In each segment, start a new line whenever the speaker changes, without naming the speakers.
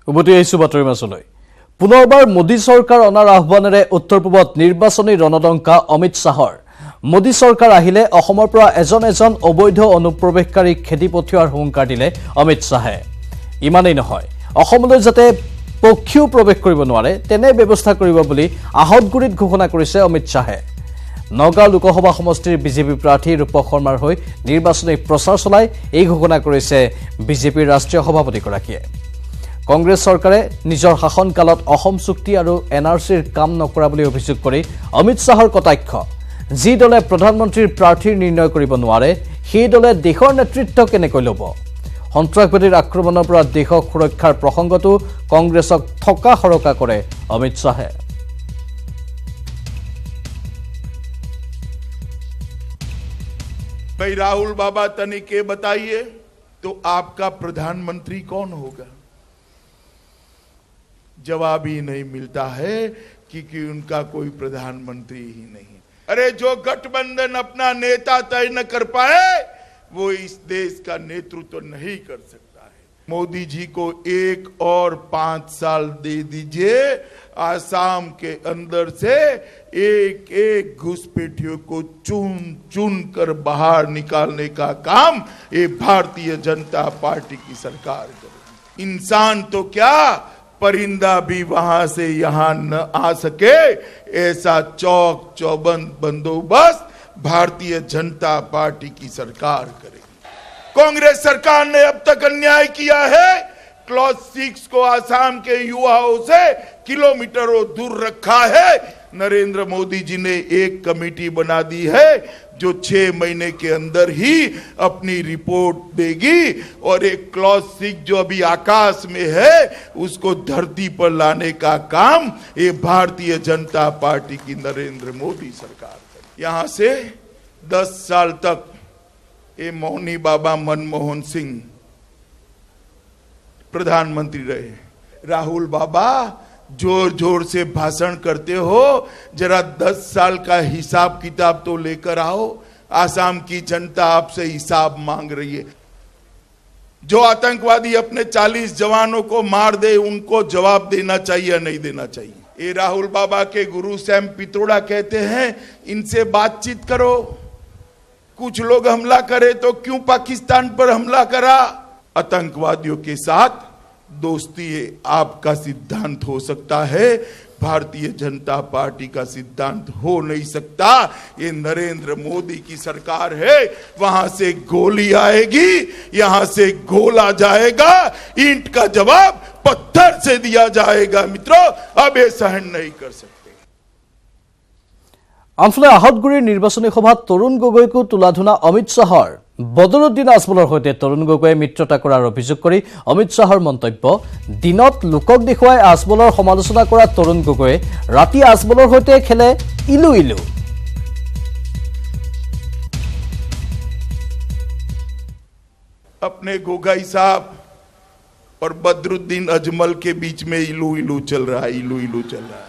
উভতি আহিছো বাতৰি মাছলৈ। পুনৰবাৰ মোদী চৰকাৰ অনাৰ আহ্বানেৰে উত্তৰ পূবত নিৰ্বাচনী ৰণদংকা অমিত শ্বাহৰ। মোদী চৰকাৰ আহিলে অসমৰ পৰা এজন অবৈধ অনুপ্ৰৱেশকাৰী খেদি পঠিওৱাৰ হুংকাৰ দিলে অমিত শ্বাহে। ইমানেই নহয়, অসমলৈ যাতে পক্ষীও প্ৰৱেশ কৰিব নোৱাৰে তেনে ব্যৱস্থা কৰিব বুলি আহতগুৰিত ঘোষণা কৰিছে অমিত শ্বাহে। নগাঁও লোকসভা সমষ্টিৰ বিজেপি প্ৰাৰ্থী ৰূপক শৰ্মাৰ হৈ নিৰ্বাচনী প্ৰচাৰ চলাই এই ঘোষণা কৰিছে বিজেপিৰ ৰাষ্ট্ৰীয় সভাপতিগৰাকীয়ে। কংগ্ৰেছ চৰকাৰে নিজৰ শাসনকালত অসম চুক্তি আৰু এনআৰচিৰ কাম নকৰা বুলি অভিযোগ কৰি অমিত শ্বাহৰ কটাক্ষ। যি দলে প্ৰধানমন্ত্ৰীৰ প্ৰাৰ্থীৰ নিৰ্ণয় কৰিব নোৱাৰে সেই দলে দেশৰ নেতৃত্ব কেনেকৈ ল'ব? সন্ত্ৰাসবাদীৰ আক্ৰমণৰ পৰা দেশক সুৰক্ষাৰ প্ৰসংগতো কংগ্ৰেছক থকা সৰকা কৰে অমিত শ্বাহে।
भाई राहुल बाबा तनिक ये बताइए तो आपका प्रधानमंत्री कौन होगा? जवाब ही नहीं मिलता है क्योंकि उनका कोई प्रधानमंत्री ही नहीं। अरे जो गठबंधन अपना नेता तय न कर पाए वो इस देश का नेतृत्व नहीं कर सकता है। मोदी जी को 1 और 5 साल दे दीजिए, आसाम के अंदर से एक घुसपैठियों को चुन चुन कर बाहर निकालने का काम ये भारतीय जनता पार्टी की सरकार करेगी। इंसान तो क्या, परिंदा भी वहां से यहां न आ सके ऐसा चौक चौबंद बंदोबस्त भारतीय जनता पार्टी की सरकार करेगी। कांग्रेस सरकार ने अब तक अन्याय किया है। क्लॉज 6 को आसाम के युवाओं से किलोमीटरों दूर रखा है। नरेंद्र मोदी जी ने एक कमेटी बना दी है जो 6 महीने के अंदर ही अपनी रिपोर्ट देगी और एक क्लॉज 6 जो अभी आकाश में है उसको धरती पर लाने का काम ये भारतीय जनता पार्टी की नरेंद्र मोदी सरकार करेगी। यहां से 10 साल तक ये मौनी बाबा मनमोहन सिंह प्रधानमंत्री रहे। राहुल बाबा जोर जोर से भाषण करते हो, जरा 10 साल का हिसाब किताब तो लेकर आओ। आसाम की जनता आपसे हिसाब मांग रही है। जो आतंकवादी अपने 40 जवानों को मार दे उनको जवाब देना चाहिए या नहीं देना चाहिए? ये राहुल बाबा के गुरु सैम पित्रोड़ा कहते हैं इनसे बातचीत करो। कुछ लोग हमला करे तो क्यों पाकिस्तान पर हमला करा? आतंकवादियों के साथ दोस्ती आपका सिद्धांत हो सकता है, भारतीय जनता पार्टी का सिद्धांत हो नहीं सकता। ये नरेंद्र मोदी की सरकार है, वहां से गोली आएगी, यहां से गोला जाएगा, ईंट का जवाब पत्थर से दिया जाएगा। मित्रों, अब ये सहन नहीं कर सकते।
আনফালে আহতগুৰিৰ নিৰ্বাচনী সভাত তৰুণ গগৈকো তুলাধুনা অমিত শ্বাহৰ। বদৰুদ্দিন আজমলৰ সৈতে তৰুণ গগৈয়ে মিত্ৰতা কৰাৰ অভিযোগ কৰি অমিত শ্বাহৰ মন্তব্য। দিনত লোকক দেখুৱাই আজমলৰ সমালোচনা কৰা তৰুণ গগৈয়ে ৰাতি আজমলৰ সৈতে খেলে ইলু ইলু।
अपने गोगाई साहब और बदरुद्दीन अजमल के बीच में इलू इलू चल रहा है, इलू इलू चल रहा है।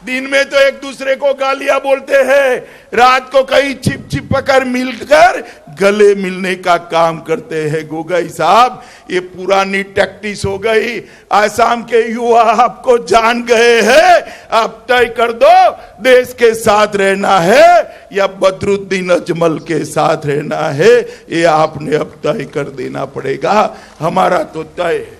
दिन में तो एक दूसरे को गालियां बोलते हैं, रात को कहीं छिप छिप कर मिलकर गले मिलने का काम करते हैं। गोगाई साहब, ये पुरानी टैक्टिस हो गई। आसाम के युवा आपको जान गए हैं। आप तय कर दो, देश के साथ रहना है या बदरुद्दीन अजमल के साथ रहना है, ये आपने अब तय कर देना पड़ेगा। हमारा तो तय है।